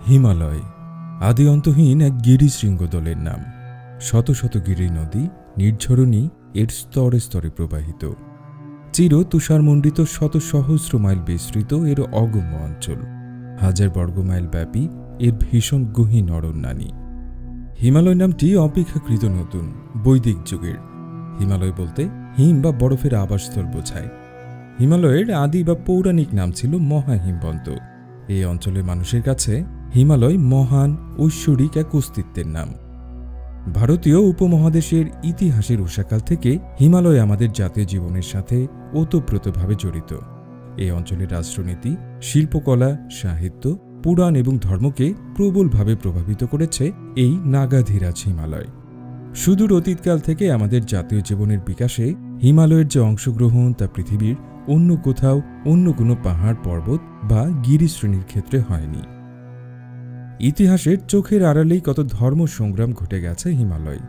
হিমালয় আদি অন্তহীন এক গিরিশৃঙ্গ দলের নাম। শত শত গিরি নদী নির্ঝরণী এর স্তরে স্তরে প্রবাহিত। চির তুষারমণ্ডিত শত সহস্র মাইল বিস্তৃত এর অগম্য অঞ্চল। হাজার বর্গমাইল ব্যাপী এর ভীষণ গহীন অরণ্যানী। হিমালয় নামটি অপেক্ষাকৃত নতুন, বৈদিক যুগের। হিমালয় বলতে হিম বা বরফের আবাসস্থল বোঝায়। হিমালয়ের আদি বা পৌরাণিক নাম ছিল মহাহিমবন্ত। এই অঞ্চলের মানুষের কাছে হিমালয় মহান ঐশ্বরিক এক অস্তিত্বের নাম। ভারতীয় উপমহাদেশের ইতিহাসের উষাকাল থেকে হিমালয় আমাদের জাতীয় জীবনের সাথে ওতপ্রোতভাবে জড়িত। এই অঞ্চলের রাষ্ট্রনীতি, শিল্পকলা, সাহিত্য, পুরাণ এবং ধর্মকে প্রবলভাবে প্রভাবিত করেছে এই নাগাধীরাজ হিমালয়। সুদূর অতীতকাল থেকে আমাদের জাতীয় জীবনের বিকাশে হিমালয়ের যে অংশগ্রহণ তা পৃথিবীর অন্য কোথাও অন্য কোনো পাহাড় পর্বত বা গিরিশ্রেণীর ক্ষেত্রে হয়নি। ইতিহাসের চোখের আড়ালেই কত ধর্ম সংগ্রাম ঘটে গেছে হিমালয়।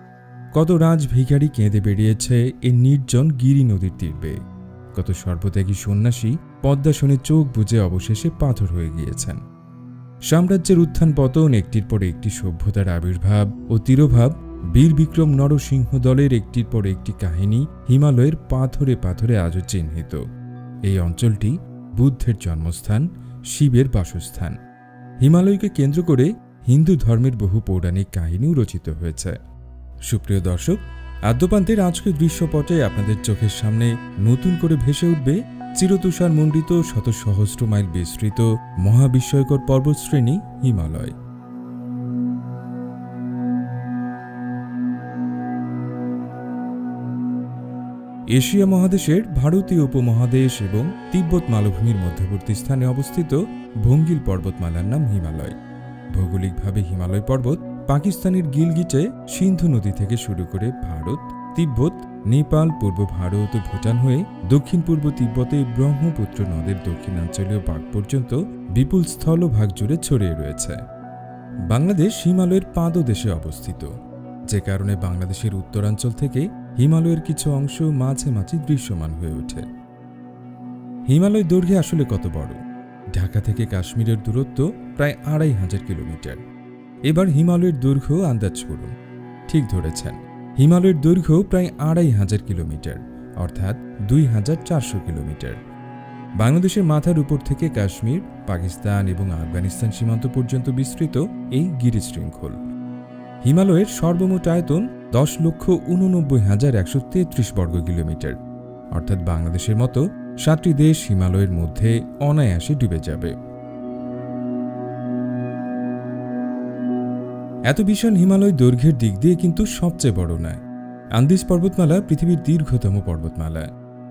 কত রাজ ভিখারি কেঁদে বেরিয়েছে এই নির্জন গিরি নদীর তীর বেয়ে। কত সর্বত্যাগী সন্ন্যাসী পদ্মাসনে চোখ বুজে অবশেষে পাথর হয়ে গিয়েছেন। সাম্রাজ্যের উত্থান পতন, একটির পর একটি সভ্যতার আবির্ভাব ও তিরোভাব, বীর বিক্রম নরসিংহ দলের একটির পর একটি কাহিনী হিমালয়ের পাথরে পাথরে আজও চিহ্নিত। এই অঞ্চলটি বুদ্ধের জন্মস্থান, শিবের বাসস্থান। হিমালয়কে কেন্দ্র করে হিন্দু ধর্মের বহু পৌরাণিক কাহিনীও রচিত হয়েছে। সুপ্রিয় দর্শক, আদ্যপান্তের আজকের দৃশ্যপটে আপনাদের চোখের সামনে নতুন করে ভেসে উঠবে চিরতুষার মণ্ডিত শত সহস্র মাইল বিস্তৃত মহাবিস্ময়কর পর্বতশ্রেণী হিমালয়। এশিয়া মহাদেশের ভারতীয় উপমহাদেশ এবং তিব্বত মালভূমির মধ্যবর্তী স্থানে অবস্থিত ভঙ্গিল পর্বতমালার নাম হিমালয়। ভৌগোলিকভাবে হিমালয় পর্বত পাকিস্তানের গিলগিটে সিন্ধু নদী থেকে শুরু করে ভারত, তিব্বত, নেপাল, পূর্ব ভারত ও ভুটান হয়ে দক্ষিণ পূর্ব তিব্বতে ব্রহ্মপুত্র নদের দক্ষিণাঞ্চলীয় ভাগ পর্যন্ত বিপুল স্থলভাগ জুড়ে ছড়িয়ে রয়েছে। বাংলাদেশ হিমালয়ের পাদদেশে অবস্থিত, যে কারণে বাংলাদেশের উত্তরাঞ্চল থেকে হিমালয়ের কিছু অংশ মাঝে মাঝে দৃশ্যমান হয়ে ওঠে। হিমালয় দৈর্ঘ্যে আসলে কত বড়? ঢাকা থেকে কাশ্মীরের দূরত্ব প্রায় ২৫০০ কিলোমিটার। এবার হিমালয়ের দৈর্ঘ্য আন্দাজ করুন। ঠিক ধরেছেন, হিমালয়ের দৈর্ঘ্য প্রায় ২৫০০ কিলোমিটার, অর্থাৎ ২৪০০ কিলোমিটার। বাংলাদেশের মাথার উপর থেকে কাশ্মীর, পাকিস্তান এবং আফগানিস্তান সীমান্ত পর্যন্ত বিস্তৃত এই গিরিশৃঙ্খল। হিমালয়ের সর্বমোট আয়তন ১০,৮৯,১৩৩ বর্গ কিলোমিটার, অর্থাৎ বাংলাদেশের মতো ৭টি দেশ হিমালয়ের মধ্যে অনায়াসে ডুবে যাবে। এত বিশাল হিমালয় দৈর্ঘ্যের দিক দিয়ে কিন্তু সবচেয়ে বড় নয়। আন্দিজ পর্বতমালা পৃথিবীর দীর্ঘতম পর্বতমালা,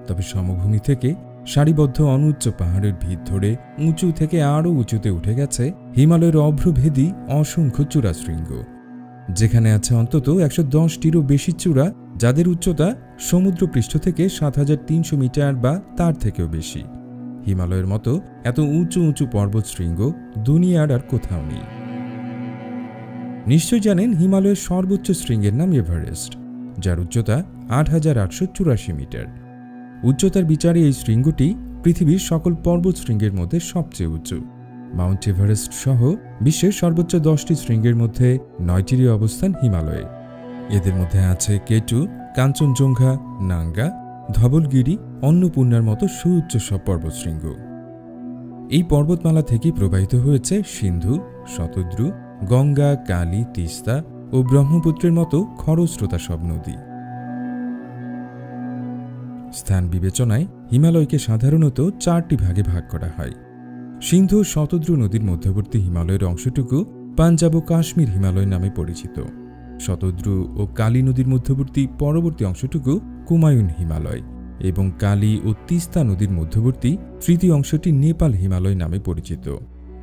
তবে সমভূমি থেকে সারিবদ্ধ অনুচ্চ পাহাড়ের ভিত ধরে উঁচু থেকে আরও উঁচুতে উঠে গেছে হিমালয়ের অভ্রভেদী অসংখ্য চূড়াশৃঙ্গ, যেখানে আছে অন্তত ১১০টিরও বেশি চূড়া, যাদের উচ্চতা সমুদ্রপৃষ্ঠ থেকে ৭৩০০ মিটার বা তার থেকেও বেশি। হিমালয়ের মতো এত উঁচু উঁচু পর্বতশৃঙ্গ দুনিয়ার আর কোথাও নেই। নিশ্চয় জানেন হিমালয়ের সর্বোচ্চ শৃঙ্গের নাম এভারেস্ট, যার উচ্চতা ৮৮৮৪ মিটার। উচ্চতার বিচারে এই শৃঙ্গটি পৃথিবীর সকল পর্বতশৃঙ্গের মধ্যে সবচেয়ে উঁচু। মাউন্ট এভারেস্ট সহ বিশ্বের সর্বোচ্চ ১০টি শৃঙ্গের মধ্যে ৯টিরই অবস্থান হিমালয়ে। এদের মধ্যে আছে কেটু, কাঞ্চনজঙ্ঘা, নাঙ্গা, ধবলগিরি, অন্নপূর্ণার মতো সুউচ্চ সব পর্বতশৃঙ্গ। এই পর্বতমালা থেকেই প্রবাহিত হয়েছে সিন্ধু, শতদ্রু, গঙ্গা, কালী, তিস্তা ও ব্রহ্মপুত্রের মতো খরস্রোতা সব নদী। স্থান বিবেচনায় হিমালয়কে সাধারণত ৪টি ভাগে ভাগ করা হয়। সিন্ধু ও শতদ্রু নদীর মধ্যবর্তী হিমালয়ের অংশটুকু পাঞ্জাব ও কাশ্মীর হিমালয় নামে পরিচিত। শতদ্রু ও কালী নদীর মধ্যবর্তী পরবর্তী অংশটুকু কুমায়ুন হিমালয় এবং কালী ও তিস্তা নদীর মধ্যবর্তী তৃতীয় অংশটি নেপাল হিমালয় নামে পরিচিত।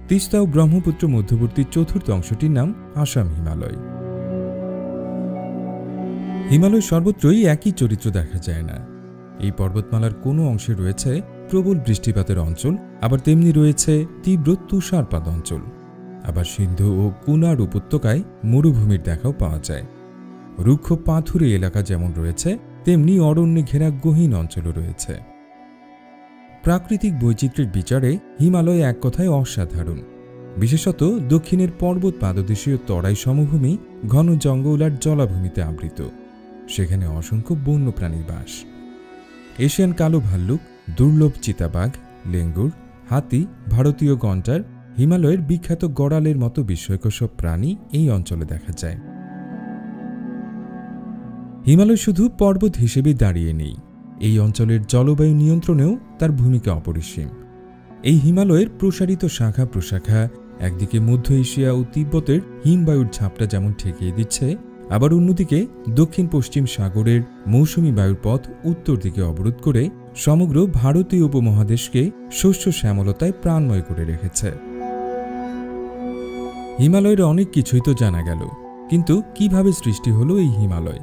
তিস্তা ও ব্রহ্মপুত্র মধ্যবর্তী চতুর্থ অংশটির নাম আসাম হিমালয়। হিমালয় সর্বত্রই একই চরিত্র দেখা যায় না। এই পর্বতমালার কোনো অংশে রয়েছে প্রবল বৃষ্টিপাতের অঞ্চল, আবার তেমনি রয়েছে তীব্র তুষারপাত অঞ্চল। আবার সিন্ধু ও কুনার উপত্যকায় মরুভূমির দেখাও পাওয়া যায়। রুক্ষ পাথুরে এলাকা যেমন রয়েছে, তেমনি অরণ্যে ঘেরা গহীন অঞ্চলও রয়েছে। প্রাকৃতিক বৈচিত্র্যের বিচারে হিমালয় এক কথায় অসাধারণ। বিশেষত দক্ষিণের পর্বত পাদদেশীয় তরাই সমভূমি ঘন জঙ্গল আর জলাভূমিতে আবৃত। সেখানে অসংখ্য বন্য প্রাণীর বাস। এশিয়ান কালো ভাল্লুক, দুর্লভ চিতাবাঘ, লেঙ্গুর, হাতি, ভারতীয় গন্ডার, হিমালয়ের বিখ্যাত গড়ালের মতো বিস্ময়কর সব প্রাণী এই অঞ্চলে দেখা যায়। হিমালয় শুধু পর্বত হিসেবে দাঁড়িয়ে নেই, এই অঞ্চলের জলবায়ু নিয়ন্ত্রণেও তার ভূমিকা অপরিসীম। এই হিমালয়ের প্রসারিত শাখা প্রশাখা একদিকে মধ্য এশিয়া ও তিব্বতের হিমবায়ুর ঝাপটা যেমন ঠেকিয়ে দিচ্ছে, আবার অন্যদিকে দক্ষিণ পশ্চিম সাগরের মৌসুমী বায়ুর পথ উত্তর দিকে অবরোধ করে সমগ্র ভারতীয় উপমহাদেশকে শস্য শ্যামলতায় প্রাণময় করে রেখেছে। হিমালয়ের অনেক কিছুই তো জানা গেল, কিন্তু কিভাবে সৃষ্টি হলো এই হিমালয়?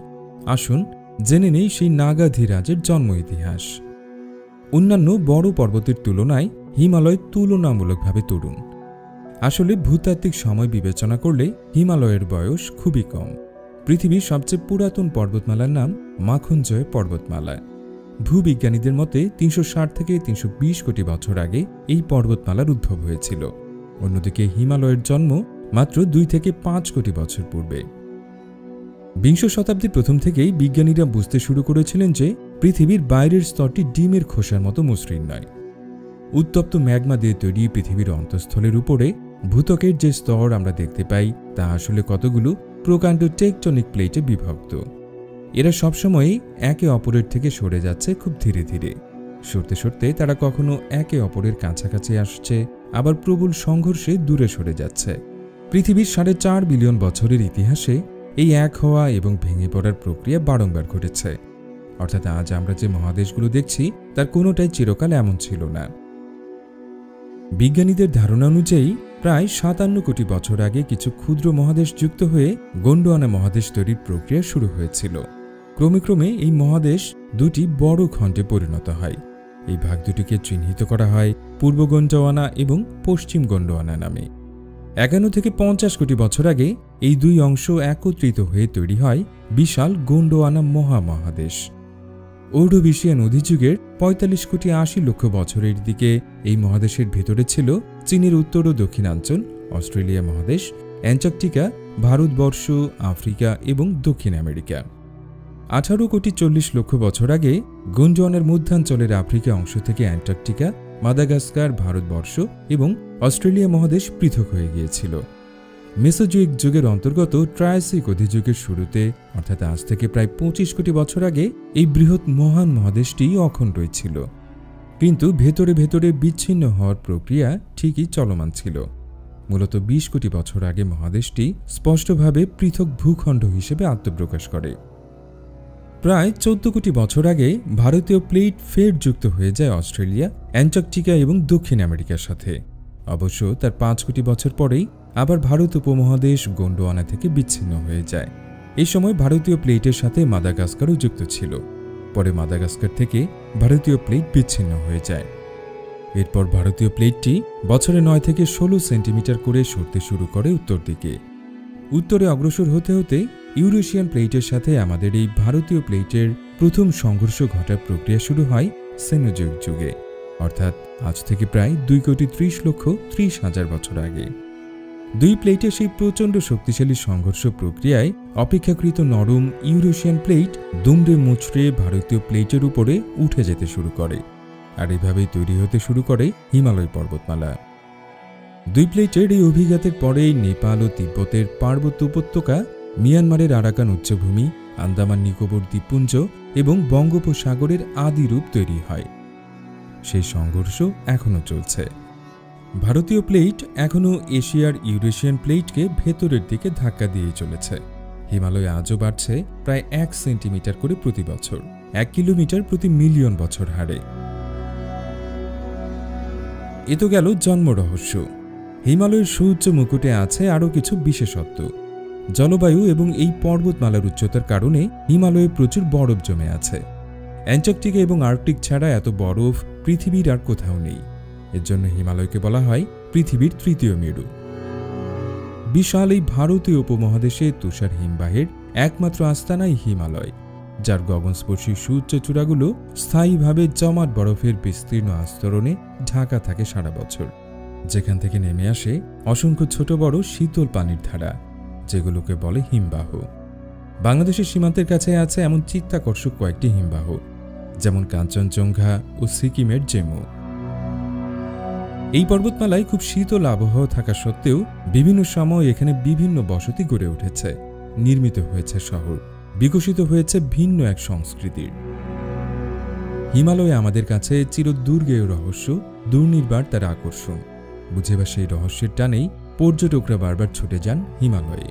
আসুন জেনে নেই সেই নাগাধিরাজের জন্ম ইতিহাস। অন্যান্য বড় পর্বতের তুলনায় হিমালয় তুলনামূলকভাবে তরুণ। আসলে ভূতাত্ত্বিক সময় বিবেচনা করলে হিমালয়ের বয়স খুবই কম। পৃথিবীর সবচেয়ে পুরাতন পর্বতমালার নাম মাখনজয় পর্বতমালা। ভূবিজ্ঞানীদের মতে ৩৬০ থেকে ৩২০ কোটি বছর আগে এই পর্বতমালার উদ্ভব হয়েছিল। অন্যদিকে হিমালয়ের জন্ম মাত্র ২ থেকে ৫ কোটি বছর পূর্বে। বিংশ শতাব্দীর প্রথম থেকেই বিজ্ঞানীরা বুঝতে শুরু করেছিলেন যে পৃথিবীর বাইরের স্তরটি ডিমের খোসার মতো মসৃণ নয়। উত্তপ্ত ম্যাগমা দিয়ে তৈরি পৃথিবীর অন্তঃস্থলের উপরে ভূত্বকের যে স্তর আমরা দেখতে পাই তা আসলে কতগুলো প্রকাণ্ড টেকটনিক প্লেটে বিভক্ত। এরা সবসময়ই একে অপরের থেকে সরে যাচ্ছে খুব ধীরে ধীরে। সরতে সরতে তারা কখনো একে অপরের কাছাকাছি আসছে, আবার প্রবল সংঘর্ষে দূরে সরে যাচ্ছে। পৃথিবীর 4.5 বিলিয়ন বছরের ইতিহাসে এই এক হওয়া এবং ভেঙে পড়ার প্রক্রিয়া বারংবার ঘটেছে। অর্থাৎ আজ আমরা যে মহাদেশগুলো দেখছি তার কোনোটাই চিরকাল এমন ছিল না। বিজ্ঞানীদের ধারণা অনুযায়ী প্রায় 57 কোটি বছর আগে কিছু ক্ষুদ্র মহাদেশ যুক্ত হয়ে গোন্ডোয়ানা মহাদেশ তৈরির প্রক্রিয়া শুরু হয়েছিল। ক্রমে ক্রমে এই মহাদেশ দুটি বড় খণ্ডে পরিণত হয়। এই ভাগ দুটিকে চিহ্নিত করা হয় পূর্ব গোন্ডোয়ানা এবং পশ্চিম গোন্ডোয়ানা নামে। 51 থেকে 50 কোটি বছর আগে এই দুই অংশ একত্রিত হয়ে তৈরি হয় বিশাল গোন্ডোয়ানা মহামহাদেশ। অর্ধবিশিয়ান অধিযুগের 45 কোটি 80 লক্ষ বছরের দিকে এই মহাদেশের ভেতরে ছিল চীনের উত্তর ও দক্ষিণাঞ্চল, অস্ট্রেলিয়া মহাদেশ, অ্যান্টার্কটিকা, ভারতবর্ষ, আফ্রিকা এবং দক্ষিণ আমেরিকা। 18 কোটি 40 লক্ষ বছর আগে গোন্ডোয়ানার মধ্যাঞ্চলের আফ্রিকা অংশ থেকে অ্যান্টার্কটিকা, মাদাগাস্কার, ভারতবর্ষ এবং অস্ট্রেলিয়া মহাদেশ পৃথক হয়ে গিয়েছিল। মেসোজোয়িক যুগের অন্তর্গত ট্রায়াসিক অধিযুগের শুরুতে, অর্থাৎ আজ থেকে প্রায় 25 কোটি বছর আগে এই বৃহৎ মহান মহাদেশটি অখণ্ডই ছিল। কিন্তু ভেতরে ভেতরে বিচ্ছিন্ন হওয়ার প্রক্রিয়া ঠিকই চলমান ছিল। মূলত 20 কোটি বছর আগে মহাদেশটি স্পষ্টভাবে পৃথক ভূখণ্ড হিসেবে আত্মপ্রকাশ করে। প্রায় 14 কোটি বছর আগে ভারতীয় প্লেট ফের যুক্ত হয়ে যায় অস্ট্রেলিয়া, অ্যান্টার্কটিকা এবং দক্ষিণ আমেরিকার সাথে। অবশ্য তার 5 কোটি বছর পরেই আবার ভারত উপমহাদেশ গোন্ডোয়ানা থেকে বিচ্ছিন্ন হয়ে যায়। এই সময় ভারতীয় প্লেটের সাথে মাদাগাস্কারও যুক্ত ছিল। পরে মাদাগাস্কার থেকে ভারতীয় প্লেট বিচ্ছিন্ন হয়ে যায়। এরপর ভারতীয় প্লেটটি বছরে 9 থেকে 16 সেন্টিমিটার করে সরতে শুরু করে উত্তর দিকে। উত্তরে অগ্রসর হতে হতে ইউরেশিয়ান প্লেটের সাথে আমাদের এই ভারতীয় প্লেটের প্রথম সংঘর্ষ ঘটার প্রক্রিয়া শুরু হয় সেনোজোয়িক যুগে, অর্থাৎ আজ থেকে প্রায় 2 কোটি 30 লক্ষ 30 হাজার বছর আগে। দুই প্লেটের সেই প্রচণ্ড শক্তিশালী সংঘর্ষ প্রক্রিয়ায় অপেক্ষাকৃত নরম ইউরেশিয়ান প্লেট দুমড়ে মুচড়ে ভারতীয় প্লেটের উপরে উঠে যেতে শুরু করে, আর এভাবেই তৈরি হতে শুরু করে হিমালয় পর্বতমালা। দুই প্লেটের এই অভিঘাতের পরেই নেপাল ও তিব্বতের পার্বত্য উপত্যকা, মিয়ানমারের আরাকান উচ্চভূমি, আন্দামান নিকোবর দ্বীপপুঞ্জ এবং বঙ্গোপসাগরের আদি রূপ তৈরি হয়। সেই সংঘর্ষ এখনও চলছে। ভারতীয় প্লেট এখনও এশিয়ার ইউরেশিয়ান প্লেটকে ভেতরের দিকে ধাক্কা দিয়ে চলেছে। হিমালয় আজও বাড়ছে প্রায় 1 সেন্টিমিটার করে প্রতি বছর, 1 কিলোমিটার প্রতি মিলিয়ন বছর হারে। এ তো গেল জন্ম রহস্য। হিমালয়ের সুউচ্চ মুকুটে আছে আরও কিছু বিশেষত্ব। জলবায়ু এবং এই পর্বতমালার উচ্চতার কারণে হিমালয়ে প্রচুর বরফ জমে আছে। অ্যান্টার্কটিকা এবং আর্কটিক ছাড়া এত বরফ পৃথিবীর আর কোথাও নেই। এর জন্য হিমালয়কে বলা হয় পৃথিবীর তৃতীয় মেরু। বিশাল এই ভারতীয় উপমহাদেশে তুষার হিমবাহের একমাত্র আস্তানাই হিমালয়, যার গগনস্পর্শী সুউচ্চ চূড়াগুলো স্থায়ীভাবে জমাট বরফের বিস্তীর্ণ আস্তরণে ঢাকা থাকে সারা বছর। যেখান থেকে নেমে আসে অসংখ্য ছোট বড় শীতল পানির ধারা, যেগুলোকে বলে হিমবাহ। বাংলাদেশের সীমান্তের কাছে আছে এমন চিত্তাকর্ষক কয়েকটি হিমবাহ, যেমন কাঞ্চনজঙ্ঘা ও সিকিমের জেমু। এই পর্বতমালায় খুব শীতল আবহাওয়া থাকা সত্ত্বেও বিভিন্ন সময় এখানে বিভিন্ন বসতি গড়ে উঠেছে, নির্মিত হয়েছে শহর, বিকশিত হয়েছে ভিন্ন এক সংস্কৃতির। হিমালয় আমাদের কাছে চিরদুর্গেয় রহস্য, দুর্নির্বার তার আকর্ষণ। বুঝেবা সেই রহস্যের টানেই পর্যটকরা বারবার ছুটে যান হিমালয়ে।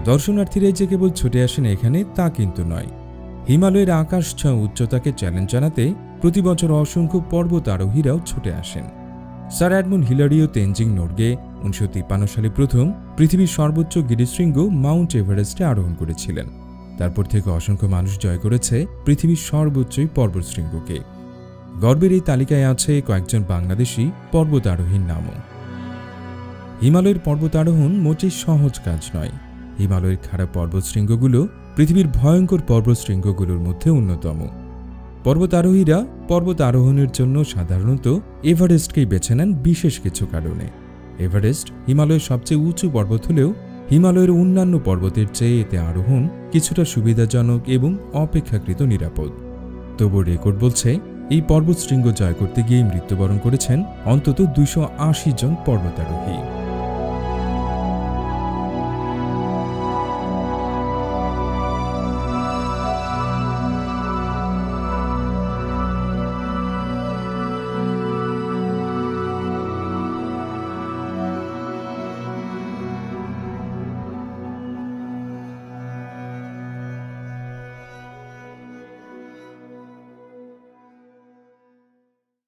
দর্শনার্থীরাই যে কেবল ছুটে আসেন এখানে তা কিন্তু নয়। হিমালয়ের আকাশ ছোঁয়া উচ্চতাকে চ্যালেঞ্জ জানাতে প্রতি বছর অসংখ্য পর্বত আরোহীরাও ছুটে আসেন। স্যার এডমন্ড হিলারি ও তেনজিং নোরগে 1953 সালে প্রথম পৃথিবীর সর্বোচ্চ গিরিশৃঙ্গ মাউন্ট এভারেস্টে আরোহণ করেছিলেন। তারপর থেকে অসংখ্য মানুষ জয় করেছে পৃথিবীর সর্বোচ্চ পর্বতশৃঙ্গকে। গর্বের এই তালিকায় আছে কয়েকজন বাংলাদেশি পর্বত আরোহীর নামও। হিমালয়ের পর্বত আরোহণ মোটেই সহজ কাজ নয়। হিমালয়ের খারাপ পর্বতশৃঙ্গগুলো পৃথিবীর ভয়ঙ্কর পর্বতশৃঙ্গগুলোর মধ্যে অন্যতম। পর্বত আরোহীরা পর্বত আরোহণের জন্য সাধারণত এভারেস্টকেই বেছে নেন বিশেষ কিছু কারণে। এভারেস্ট হিমালয়ের সবচেয়ে উঁচু পর্বত হলেও হিমালয়ের অন্যান্য পর্বতের চেয়ে এতে আরোহণ কিছুটা সুবিধাজনক এবং অপেক্ষাকৃত নিরাপদ। তবু রেকর্ড বলছে এই পর্বতশৃঙ্গ জয় করতে গিয়ে মৃত্যুবরণ করেছেন অন্তত 280 জন পর্বতারোহী।